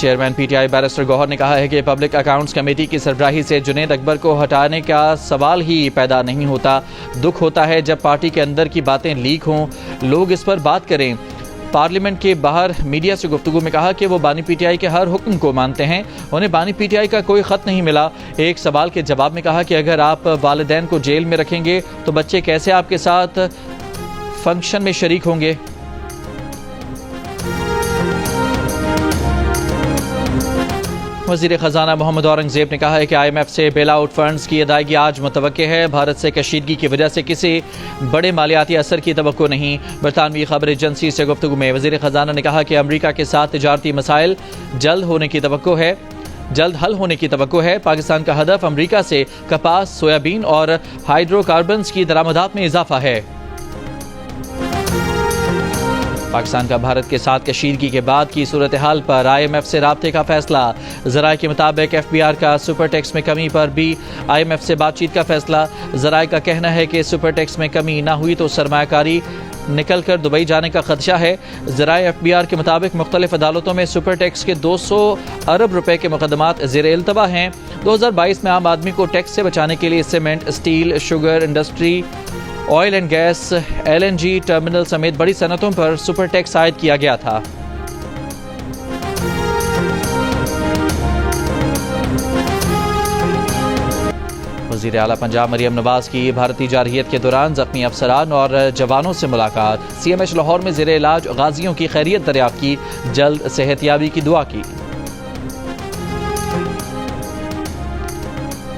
Chairman P T I barrister Gohar نے کہا ہے کہ پبلک اکاؤنٹس کمیٹی کی سربراہی سے جنید اکبر کو ہٹانے کا سوال ہی پیدا نہیں ہوتا. دکھ ہوتا ہے جب پارٹی کے اندر کی باتیں لیک ہوں, لوگ اس پر بات کریں. پارلیمنٹ کے باہر میڈیا سے گفتگو میں کہا کہ وہ بانی پی ٹی آئی کے ہر حکم کو مانتے ہیں, انہیں بانی پی ٹی آئی کا کوئی خط نہیں ملا. ایک سوال کے جواب میں کہا کہ اگر آپ والدین کو جیل میں رکھیں گے تو بچے کیسے آپ کے ساتھ فنکشن میں شریک ہوں گے. وزیر خزانہ محمد اورنگزیب نے کہا ہے کہ آئی ایم ایف سے بیل آؤٹ فنڈز کی ادائیگی آج متوقع ہے. بھارت سے کشیدگی کی وجہ سے کسی بڑے مالیاتی اثر کی توقع نہیں. برطانوی خبر ایجنسی سے گفتگو میں وزیر خزانہ نے کہا کہ امریکہ کے ساتھ تجارتی مسائل جلد حل ہونے کی توقع ہے. پاکستان کا ہدف امریکہ سے کپاس, سویابین اور ہائیڈرو کاربنز کی درآمدات میں اضافہ ہے. پاکستان کا بھارت کے ساتھ کشیدگی کے بعد کی صورتحال پر آئی ایم ایف سے رابطے کا فیصلہ. ذرائع کے مطابق ایف بی آر کا سپر ٹیکس میں کمی پر بھی آئی ایم ایف سے بات چیت کا فیصلہ. ذرائع کا کہنا ہے کہ سپر ٹیکس میں کمی نہ ہوئی تو سرمایہ کاری نکل کر دبئی جانے کا خدشہ ہے. ذرائع ایف بی آر کے مطابق مختلف عدالتوں میں سپر ٹیکس کے 200 ارب روپے کے مقدمات زیر التوا ہیں. 2022 میں عام آدمی کو ٹیکس سے بچانے کے لیے cement, steel, sugar industry, oil and gas, L N G terminal سمیت بڑی صنعتوں پر سپر ٹیکس عائد کیا گیا تھا. وزیر اعلیٰ پنجاب مریم نواز کی بھارتی جارحیت کے دوران زخمی افسران اور جوانوں سے ملاقات. سی ایم ایچ لاہور میں زیر علاج غازیوں کی خیریت دریافت کی, جلد صحت یابی کی دعا کی.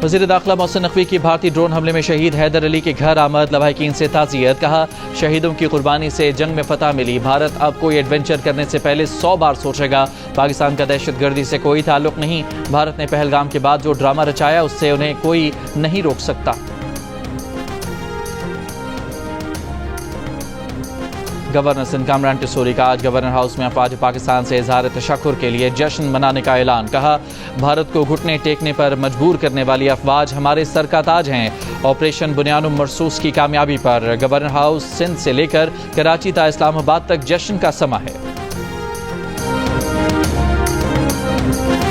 وزیر داخلہ محسن نقوی کی بھارتی ڈرون حملے میں شہید حیدر علی کے گھر آمد لواحقین سے تعزیت. کہا شہیدوں کی قربانی سے جنگ میں فتح ملی. بھارت اب کوئی ایڈونچر کرنے سے پہلے 100 بار سوچے گا. پاکستان کا دہشت گردی سے کوئی تعلق نہیں. بھارت نے پہلگام کے بعد جو ڈرامہ رچایا اس سے انہیں کوئی نہیں روک سکتا. گورنر سندھ کامران ٹیسوری کا آج گورنر ہاؤس میں افواج پاکستان سے اظہار تشکر کے لیے جشن منانے کا اعلان. کہا بھارت کو گھٹنے ٹیکنے پر مجبور کرنے والی افواج ہمارے سر کا تاج ہیں. آپریشن بنیان مرصوص کی کامیابی پر گورنر ہاؤس سندھ سے لے کر کراچی تا اسلام آباد تک جشن کا سما ہے.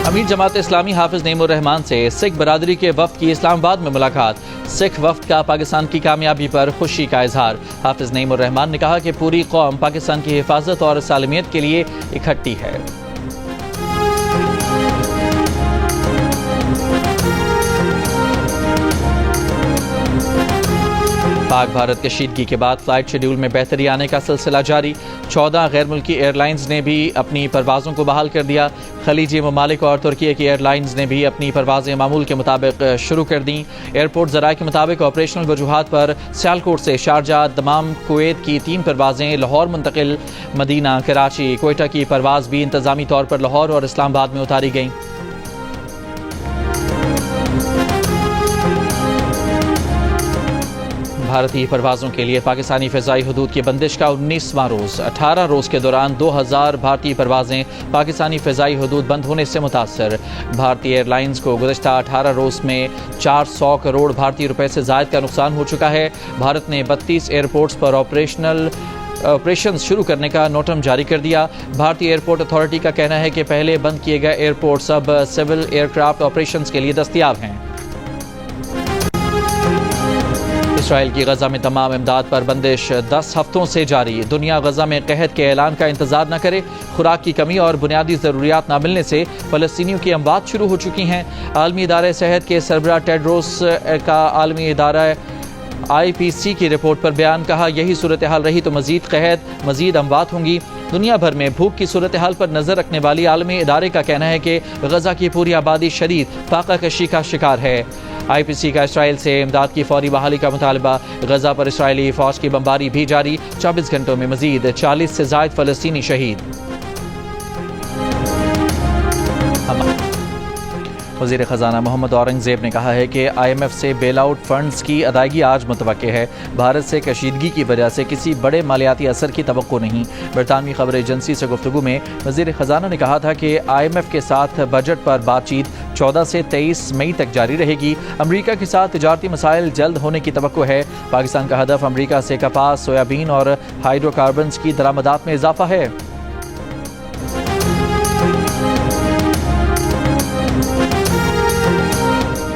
امیر جماعت اسلامی حافظ نعیم الرحمان سے سکھ برادری کے وفد کی اسلام آباد میں ملاقات. سکھ وفد کا پاکستان کی کامیابی پر خوشی کا اظہار. حافظ نعیم الرحمان نے کہا کہ پوری قوم پاکستان کی حفاظت اور سالمیت کے لیے اکٹھی ہے. پاک بھارت کشیدگی کے بعد فلائٹ شیڈول میں بہتری آنے کا سلسلہ جاری. 14 غیر ملکی ایئر لائنز نے بھی اپنی پروازوں کو بحال کر دیا. خلیجی ممالک اور ترکی کی ایئر لائنز نے بھی اپنی پروازیں معمول کے مطابق شروع کر دیں. ایئرپورٹ ذرائع کے مطابق آپریشنل وجوہات پر سیالکوٹ سے شارجہ, دمام, کویت کی 3 پروازیں لاہور منتقل. مدینہ, کراچی, کوئٹہ کی پرواز بھی انتظامی طور پر لاہور اور اسلام آباد میں اتاری گئیں. بھارتی پروازوں کے لیے پاکستانی فضائی حدود کی بندش کا 19واں روز. 18 روز کے دوران 2000 بھارتی پروازیں پاکستانی فضائی حدود بند ہونے سے متاثر. بھارتی ایئر لائنز کو گزشتہ 18 روز میں 400 کروڑ بھارتی روپے سے زائد کا نقصان ہو چکا ہے. بھارت نے 32 ایئرپورٹس پر آپریشن شروع کرنے کا نوٹم جاری کر دیا. بھارتی ایئرپورٹ اتھارٹی کا کہنا ہے کہ پہلے بند کیے گئے ایئرپورٹس اب سول ایئر کرافٹ آپریشنز کے لیے دستیاب ہیں. اسرائیل کی غزہ میں تمام امداد پر بندش 10 ہفتوں سے جاری. دنیا غزہ میں قحط کے اعلان کا انتظار نہ کرے. خوراک کی کمی اور بنیادی ضروریات نہ ملنے سے فلسطینیوں کی اموات شروع ہو چکی ہیں. عالمی ادارہ صحت کے سربراہ ٹیڈروس کا عالمی ادارہ آئی پی سی کی رپورٹ پر بیان. کہا یہی صورتحال رہی تو مزید قحط, مزید اموات ہوں گی. دنیا بھر میں بھوک کی صورتحال پر نظر رکھنے والی عالمی ادارے کا کہنا ہے کہ غزہ کی پوری آبادی شدید فاقہ کشی کا شکار ہے. آئی پی سی کا اسرائیل سے امداد کی فوری بحالی کا مطالبہ. غزہ پر اسرائیلی فوج کی بمباری بھی جاری. 24 گھنٹوں میں مزید 40 سے زائد فلسطینی شہید. وزیر خزانہ محمد اورنگزیب نے کہا ہے کہ آئی ایم ایف سے بیل آؤٹ فنڈز کی ادائیگی آج متوقع ہے. بھارت سے کشیدگی کی وجہ سے کسی بڑے مالیاتی اثر کی توقع نہیں. برطانوی خبر ایجنسی سے گفتگو میں وزیر خزانہ نے کہا تھا کہ آئی ایم ایف کے ساتھ بجٹ پر بات چیت 14 سے 23 مئی تک جاری رہے گی. امریکہ کے ساتھ تجارتی مسائل جلد ہونے کی توقع ہے. پاکستان کا ہدف امریکہ سے کپاس, سویابین اور ہائیڈرو کاربنز کی درآمدات میں اضافہ ہے.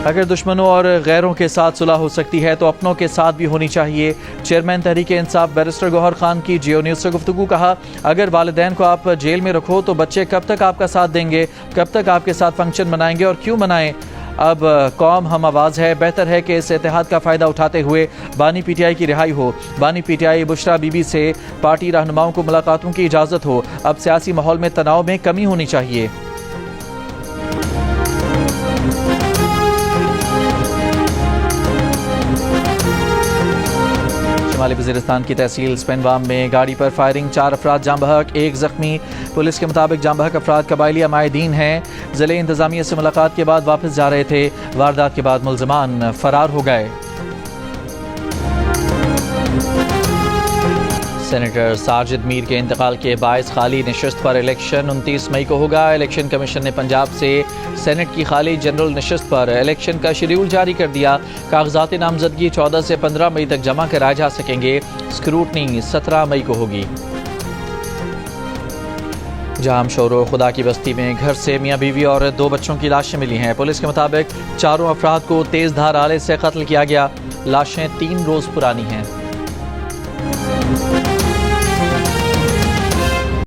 اگر دشمنوں اور غیروں کے ساتھ صلح ہو سکتی ہے تو اپنوں کے ساتھ بھی ہونی چاہیے. چیئرمین تحریک انصاف بیرسٹر گوہر خان کی جیو نیوز سے گفتگو. کہا اگر والدین کو آپ جیل میں رکھو تو بچے کب تک آپ کا ساتھ دیں گے, کب تک آپ کے ساتھ فنکشن منائیں گے اور کیوں منائیں. اب قوم ہم آواز ہے, بہتر ہے کہ اس اتحاد کا فائدہ اٹھاتے ہوئے بانی پی ٹی آئی کی رہائی ہو. بانی پی T I Bushra be be سے پارٹی رہنماؤں کو ملاقاتوں کی اجازت ہو. اب سیاسی ماحول میں تناؤ میں کمی ہونی چاہیے. شمالی وزیرستان کی تحصیل سپنوام میں گاڑی پر فائرنگ, 4 افراد جاں بحق, 1 زخمی. پولیس کے مطابق جاں بحق افراد قبائلی عمائدین ہیں. ضلع انتظامیہ سے ملاقات کے بعد واپس جا رہے تھے. واردات کے بعد ملزمان فرار ہو گئے. سینیٹر ساجد میر کے انتقال کے باعث خالی نشست پر الیکشن 29 مئی کو ہوگا. الیکشن کمیشن نے پنجاب سے سینٹ کی خالی جنرل نشست پر الیکشن کا شیڈول جاری کر دیا. کاغذات نامزدگی 14 سے 15 مئی تک جمع کرائے جا سکیں گے. اسکروٹنی 17 مئی کو ہوگی. جام شورو خدا کی بستی میں گھر سے میاں بیوی اور 2 بچوں کی لاشیں ملی ہیں. پولیس کے مطابق 4 افراد کو تیز دھار آلے سے قتل کیا گیا. لاشیں 3 روز پرانی ہیں.